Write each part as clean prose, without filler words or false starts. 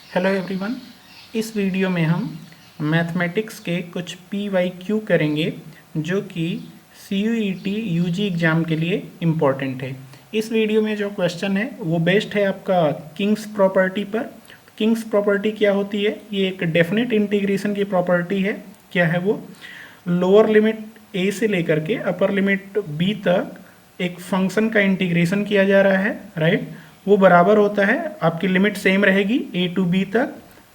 Hello everyone. इस video में हम मैथमेटिक्स के कुछ PYQ करेंगे जो कि CUET UG एग्ज़ाम के लिए इम्पॉर्टेंट है। इस वीडियो में जो क्वेश्चन है वो बेस्ड है आपका किंग्स प्रॉपर्टी पर। किंग्स प्रॉपर्टी क्या होती है? ये एक डेफिनेट इंटीग्रेशन की प्रॉपर्टी है। क्या है वो? लोअर लिमिट a से लेकर के अपर लिमिट b तक एक फंक्शन का इंटीग्रेशन किया जा रहा है, राइट। वो बराबर होता है, आपकी लिमिट सेम रहेगी a टू b तक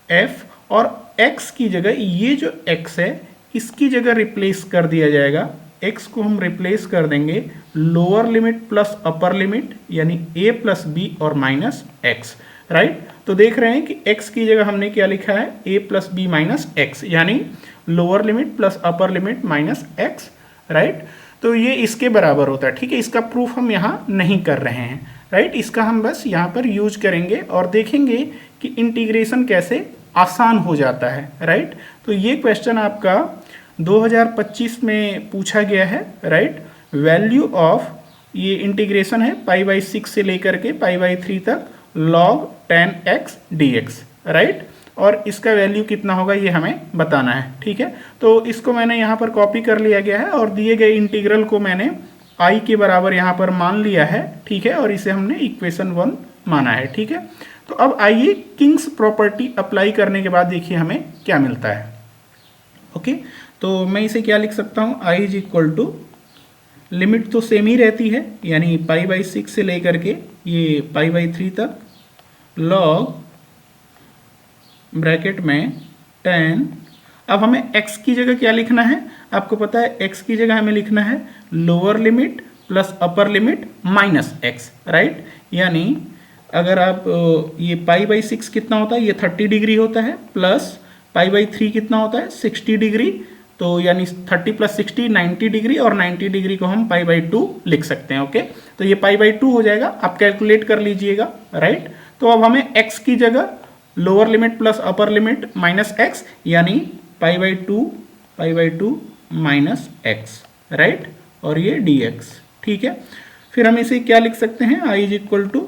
f, और x की जगह ये जो x है इसकी जगह रिप्लेस कर दिया जाएगा। x को हम रिप्लेस कर देंगे lower limit plus upper limit, यानी a प्लस बी और माइनस x, राइट। तो देख रहे हैं कि x की जगह हमने क्या लिखा है, a plus B minus x, यानी lower limit plus upper limit minus x, right. तो ये इसके बराबर होता है, ठीक है। इसका प्रूफ हम यहाँ नहीं कर रहे हैं, राइट। इसका हम बस यहाँ पर यूज करेंगे और देखेंगे कि इंटीग्रेशन कैसे आसान हो जाता है, राइट। तो ये क्वेश्चन आपका 2025 में पूछा गया है, राइट। वैल्यू ऑफ, ये इंटीग्रेशन है π/6 से लेकर के π/3 तक log 10x dx, राइट। और इसका वैल्यू कितना होगा ये हमें बताना है, ठीक है। तो इसको मैंने यहाँ पर कॉपी कर लिया गया है और दिए गए इंटीग्रल को मैंने i के बराबर यहाँ पर मान लिया है, ठीक है। और इसे हमने इक्वेशन 1 माना है, ठीक है। तो अब आइए किंग्स प्रॉपर्टी अप्लाई करने के बाद देखिए हमें क्या मिलता है। ओके, तो मैं इसे क्या लिख सकता हूँ, i is equal to, limit तो सेम ही रहती है, यानी π/6 से लेकर के ये π/3 तक log ब्रैकेट में 10। अब हमें x की जगह क्या लिखना है, आपको पता है x की जगह हमें लिखना है lower limit plus upper limit minus x, right. यानी अगर आप ये π/6 कितना होता है, ये 30 डिग्री होता है, प्लस π/3 कितना होता है 60 डिग्री, तो यानी 30 प्लस 60 90 डिग्री, और 90 डिग्री को हम π/2 लिख सकते हैं। ओके, तो ये π/2 हो जाएगा, आप कैलकुलेट कर लीजिएगा, राइट। तो अब हमें x की जगह lower limit plus upper limit minus x, यानी π/2 माइनस x, राइट, और ये dx, ठीक है। फिर हम इसे क्या लिख सकते हैं, i is equal to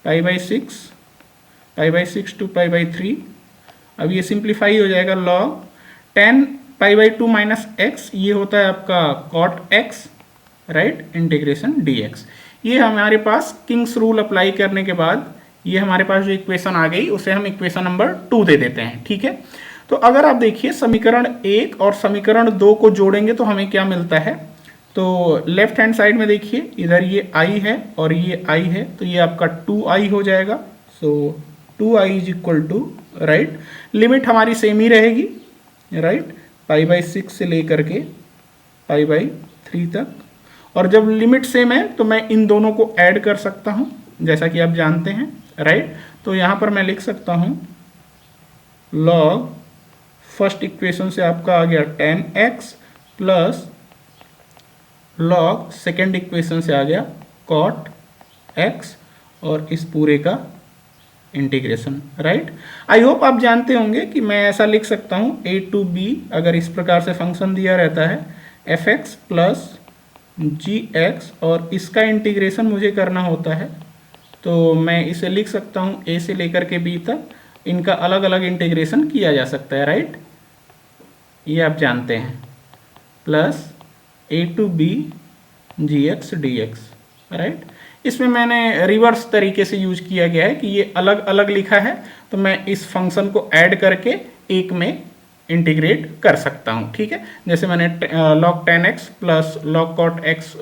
π/6 to π/3। अब ये सिंप्लीफाई हो जाएगा, log 10 π/2 माइनस x, ये होता है आपका cot x, right, integration dx। ये हमारे पास किंग्स रूल अप्लाई करने के बाद ये हमारे पास जो इक्वेशन आ गई उसे हम इक्वेशन नंबर 2 दे देते हैं, ठीक है। तो अगर आप देखिए समीकरण 1 और समीकरण 2 को जोड़ेंगे तो हमें क्या मिलता है, तो लेफ्ट हैंड साइड में देखिए इधर ये i है और ये i है, तो ये आपका 2i हो जाएगा। So 2i is equal to, right, limit हमारी सेम ही रहेगी, राइट, π/6 से लेकर के π/3 तक। और जब लिमिट सेम है तो मैं इन दोनों को ऐड कर सकता हूँ, जैसा कि आप जानते हैं, राइट। तो यहाँ पर मैं लिख सकता हूँ log, फर्स्ट इक्वेशन से आपका आ गया 10x plus log second equation से आ गया cot x, और इस पूरे का इंटीग्रेशन, राइट। आई होप आप जानते होंगे कि मैं ऐसा लिख सकता हूँ a टू b, अगर इस प्रकार से फंक्शन दिया रहता है fx प्लस gx, और इसका इंटीग्रेशन मुझे करना होता है, तो मैं इसे लिख सकता हूँ a से लेकर के b तक, इनका अलग अलग इंटीग्रेशन किया जा सकता है, राइट, ये आप जानते हैं, plus a to b gx dx, right. इसमें मैंने रिवर्स तरीके से यूज किया गया है कि ये अलग अलग लिखा है, तो मैं इस फंक्शन को ऐड करके एक में इंटीग्रेट कर सकता हूँ, ठीक है। जैसे मैंने log 10x plus log cot x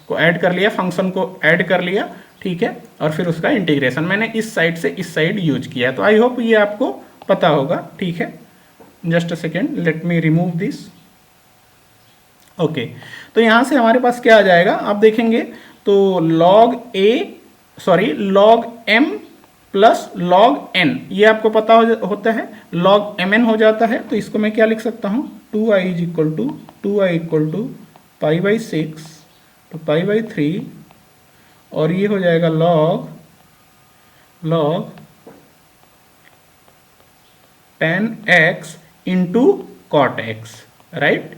को ऐड कर लिया, फंक्शन को ऐड कर लिया, ठीक है, और फिर उसका इंटीग्रेशन मैंने इस साइड से इस साइड यूज किया। तो आई होप ये आपको पता होगा, ठीक है। Just a second, let me remove this. Okay, तो यहाँ से हमारे पास क्या आ जाएगा, आप देखेंगे तो log m plus log n, ये आपको पता होता है, log mn हो जाता है। तो इसको मैं क्या लिख सकता हूँ, 2i is equal to π/6 to π/3, और ये हो जाएगा log 10x into cot x, right.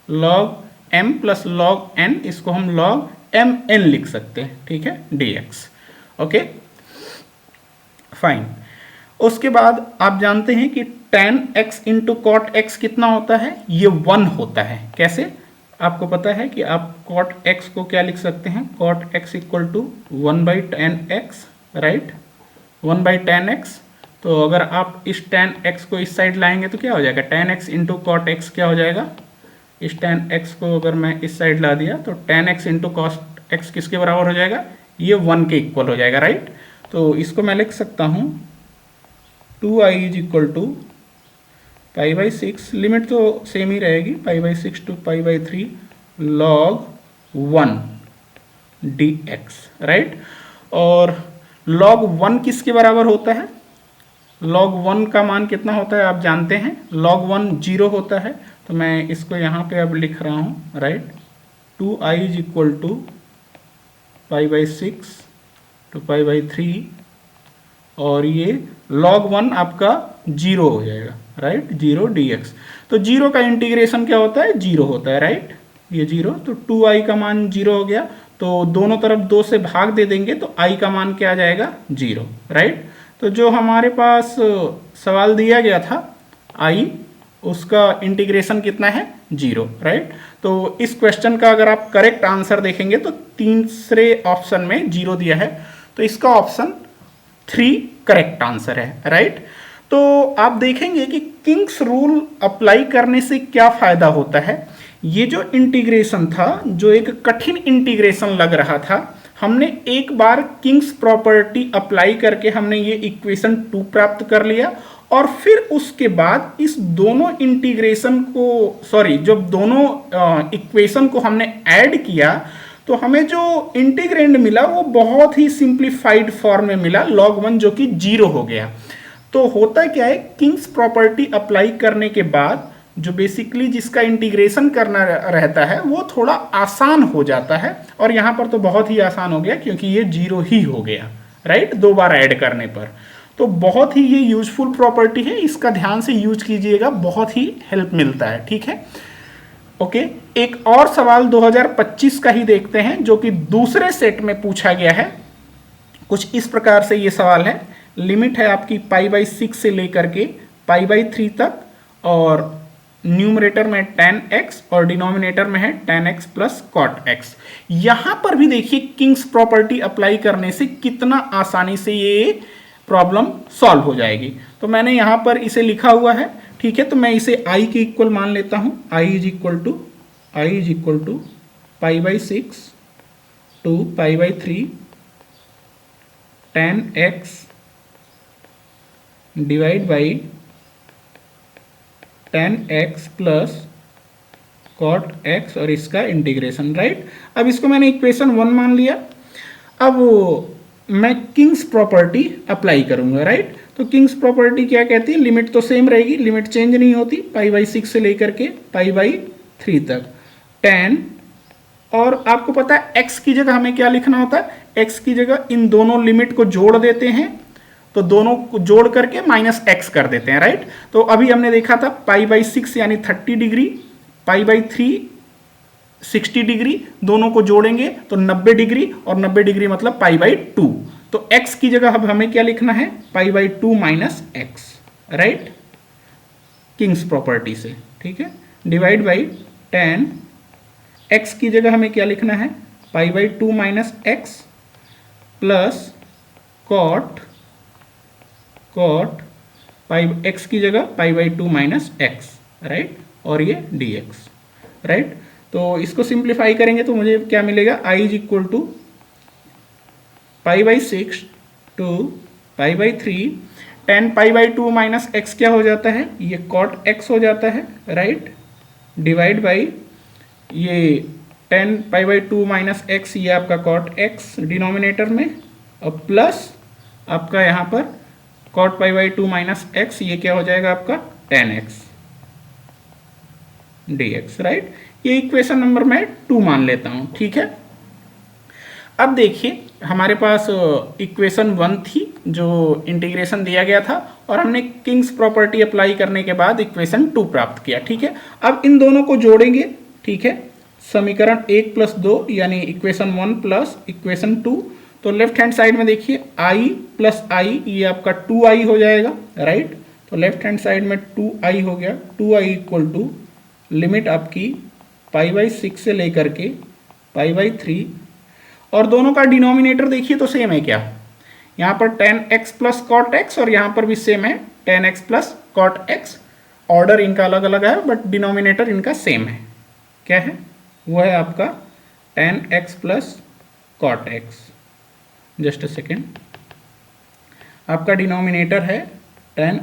log m plus log n, इसको हम log mn लिख सकते हैं, ठीक है, dx। Okay, fine. उसके बाद आप जानते हैं कि tan x into cot x कितना होता है, ये 1 होता है। कैसे, आपको पता है कि आप cot x को क्या लिख सकते हैं, cot x equal to 1/tan x, right, 1/tan x। तो अगर आप इस tan x को इस साइड लाएंगे तो क्या हो जाएगा, tan x into cot x क्या हो जाएगा, इस tan x को अगर मैं इस साइड ला दिया तो tan x into cot x किसके बराबर हो जाएगा, ये 1 के इक्वल हो जाएगा, राइट। तो इसको मैं लिख सकता हूँ 2i is equal to π/6, limit तो सेम ही रहेगी, π/6 टू π/3 log 1 dx, राइट। और log 1 किसके बराबर होता है, log 1 का मान कितना होता है आप जानते हैं, log 1 0 होता है। तो मैं इसको यहाँ पे अब लिख रहा हूँ, right, 2i is equal to π/6 to π/3 और ये log 1 आपका 0 हो जाएगा, राइट, 0 dx। तो 0 का इंटीग्रेशन क्या होता है, 0 होता है, राइट, ये 0। तो 2i का मान 0 हो गया, तो दोनों तरफ 2 से भाग दे देंगे तो i का मान क्या आ जाएगा, 0, राइट। तो जो हमारे पास सवाल दिया गया था i, उसका इंटीग्रेशन कितना है, 0, राइट। तो इस क्वेश्चन का अगर आप करेक्ट आंसर देखेंगे तो तीसरे ऑप्शन में 0 दिया है, तो इसका ऑप्शन 3 करेक्ट आंसर है, राइट। तो आप देखेंगे कि किंग्स रूल अप्लाई करने से क्या फायदा होता है। ये जो इंटीग्रेशन था, जो एक कठिन इंटीग्रेशन लग रहा था, हमने एक बार किंग्स प्रॉपर्टी अप्लाई करके हमने ये इक्वेशन 2 प्राप्त कर लिया, और फिर उसके बाद इस दोनों इंटीग्रेशन को, सॉरी, जब दोनों इक्वेशन को हमने ऐड किया तो हमें जो इंटीग्रेंड मिला वो बहुत ही सिंप्लीफाइड फॉर्म में मिला, log 1 जो कि 0 हो गया। तो होता क्या है, किंग्स प्रॉपर्टी अप्लाई करने के बाद जो बेसिकली जिसका इंटीग्रेशन करना रहता है वो थोड़ा आसान हो जाता है, और यहाँ पर तो बहुत ही आसान हो गया क्योंकि ये 0 ही हो गया, राइट, 2 बार ऐड करने पर। तो बहुत ही ये यूजफुल प्रॉपर्टी है, इसका ध्यान से यूज कीजिएगा, बहुत ही हेल्प मिलता है, ठीक है। ओके, एक और सवाल 2025 का ही देखते हैं जो कि दूसरे सेट में पूछा गया है। कुछ इस प्रकार से ये सवाल है, लिमिट है आपकी π/6 से लेकर के π/3 तक, और न्यूमरेटर में tan x और डिनोमिनेटर में है tan x plus cot x। यहां पर भी देखिए किंग्स प्रॉपर्टी अप्लाई करने से कितना आसानी से ये प्रॉब्लम सॉल्व हो जाएगी। तो मैंने यहां पर इसे लिखा हुआ है, ठीक है। तो मैं इसे i के इक्वल मान लेता हूं, i is equal to π/6 to π/3 tan x divide by tan x plus cot x और इसका इंटीग्रेशन, राइट। अब इसको मैंने इक्वेशन 1 मान लिया। अब मैं किंग्स प्रॉपर्टी अप्लाई करूंगा, राइट। तो किंग्स प्रॉपर्टी क्या कहती है, लिमिट तो सेम रहेगी, लिमिट चेंज नहीं होती, π/6 से लेकर के π/3 तक tan, और आपको पता है x की जगह हमें क्या लिखना होता है, x की जगह इन दोनों लिमिट को जोड़ देते हैं, तो दोनों को जोड़ करके -x कर देते हैं, राइट। तो अभी हमने देखा था π/6 यानी 30 डिग्री, π/3 60 डिग्री, दोनों को जोड़ेंगे तो 90 डिग्री, और 90 डिग्री मतलब π/2। तो x की जगह अब हमें क्या लिखना है, π/2 - x, राइट, किंग्स प्रॉपर्टी से, ठीक है, डिवाइड बाई tan x की जगह हमें क्या लिखना है, π/2 - x प्लस cot x की जगह π/2 - x, राइट, और ये dx, राइट। तो इसको सिंप्लीफाई करेंगे तो मुझे क्या मिलेगा, i is equal to π/6 to π/3 tan π/2 - x क्या हो जाता है, ये cot x हो जाता है, राइट, डिवाइड बाई ये tan π/2 - x, ये आपका cot x डिनोमिनेटर में, और प्लस आपका यहाँ पर cot π/2 - x, ये क्या हो जाएगा आपका tan x dx, राइट। ये इक्वेशन नंबर मैं 2 मान लेता हूं, ठीक है। अब देखिए हमारे पास इक्वेशन 1 थी जो इंटीग्रेशन दिया गया था, और हमने किंग्स प्रॉपर्टी अप्लाई करने के बाद इक्वेशन 2 प्राप्त किया, ठीक है। अब इन दोनों को जोड़ेंगे, ठीक है, समीकरण 1 + 2 यानी इक्वेशन 1 प्लस इक्वेशन 2, तो लेफ्ट हैंड साइड में देखिए i प्लस आई, ये आपका 2i हो जाएगा, राइट। तो लेफ्ट हैंड साइड में 2i हो गया, 2i इक्वल टू लिमिट आपकी π/6 से लेकर के π/3, और दोनों का डिनोमिनेटर देखिए तो सेम है क्या, यहाँ पर tan x plus cot x और यहाँ पर भी सेम है tan x plus cot x. Order इनका अलग अलग है बट डिनोमिनेटर इनका सेम है। क्या है वो है आपका tan x plus cot x. Just a second, आपका डिनोमिनेटर है tan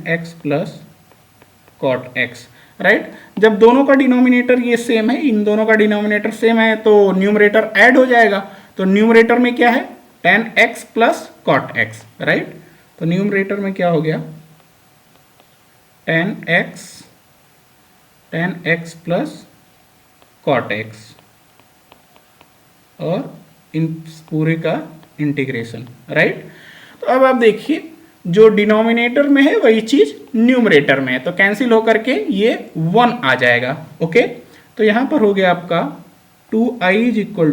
x plus cot x, right. जब दोनों का डिनोमिनेटर ये सेम है, इन दोनों का डिनोमिनेटर सेम है तो न्यूमरेटर ऐड हो जाएगा। तो न्यूमरेटर में क्या है tan x plus cot x, right. तो न्यूमरेटर में क्या हो गया tan x plus cot x और इन पूरे का इंटीग्रेशन, राइट। तो अब आप देखिए जो डिनोमिनेटर में है वही चीज न्यूमरेटर में है, तो कैंसिल होकर के ये 1 आ जाएगा। ओके, तो यहां पर हो गया आपका 2i is equal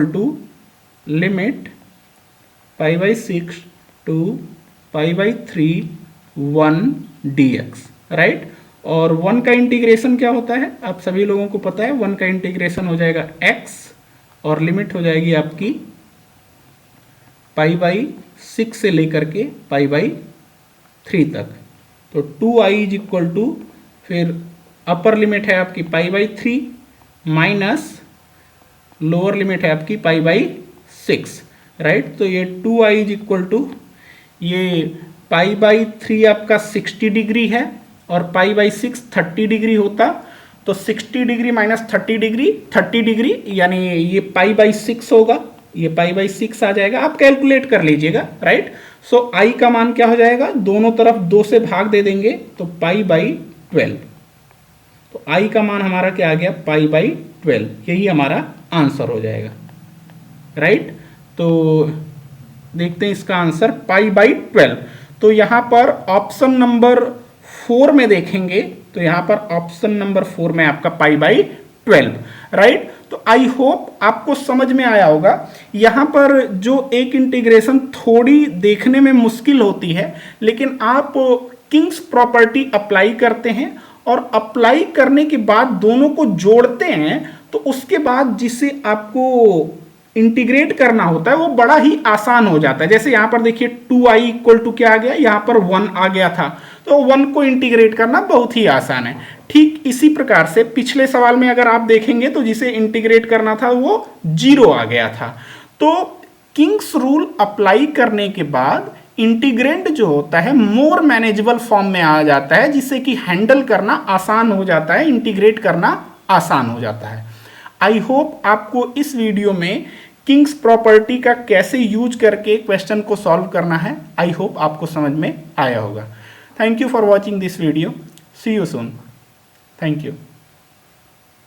to limit π/6 to π/3 1 dx, right. और 1 का इंटीग्रेशन क्या होता है आप सभी लोगों को पता है, 1 का इंटीग्रेशन हो जाएगा x और लिमिट हो जाएगी आपकी π/6 से लेकर के π/3 तक। तो 2i इज इक्वल टू, फिर अपर लिमिट है आपकी π/3 माइनस लोअर लिमिट है आपकी π/6, राइट। तो ये 2i इज इक्वल टू, ये π/3 आपका 60 डिग्री है और π/6 30 डिग्री होता, तो 60 डिग्री माइनस 30 डिग्री यानी ये π/6 होगा, ये π/6 आ जाएगा। आप कैलकुलेट कर लीजिएगा, राइट। सो i का मान क्या हो जाएगा, दोनों तरफ 2 से भाग दे देंगे तो π/12। तो i का मान हमारा क्या आ गया π/12, यही हमारा आंसर हो जाएगा, राइट। तो देखते हैं इसका आंसर π/12। तो यहां पर ऑप्शन नंबर 4 में देखेंगे तो यहां पर ऑप्शन नंबर 4 में आपका π/12, राइट। तो आई होप आपको समझ में आया होगा। यहां पर जो एक इंटीग्रेशन थोड़ी देखने में मुश्किल होती है, लेकिन आप किंग्स प्रॉपर्टी अप्लाई करते हैं और अप्लाई करने के बाद दोनों को जोड़ते हैं, तो उसके बाद जिसे आपको इंटीग्रेट करना होता है वो बड़ा ही आसान हो जाता है। जैसे यहां पर देखिए 2i इक्वल टू क्या आ गया, यहां पर 1 आ गया था, तो 1 को इंटीग्रेट करना बहुत ही आसान है। ठीक इसी प्रकार से पिछले सवाल में अगर आप देखेंगे तो जिसे इंटीग्रेट करना था वो 0 आ गया था। तो किंग्स रूल अप्लाई करने के बाद इंटीग्रेंट जो होता है मोर मैनेजेबल फॉर्म में आ जाता है, जिससे कि हैंडल करना आसान हो जाता है, इंटीग्रेट करना आसान हो जाता है। आई होप आपको इस वीडियो में किंग्स प्रॉपर्टी का कैसे यूज करके क्वेश्चन को सॉल्व करना है, आई होप आपको समझ में आया होगा। Thank you for watching this video. See you soon. Thank you.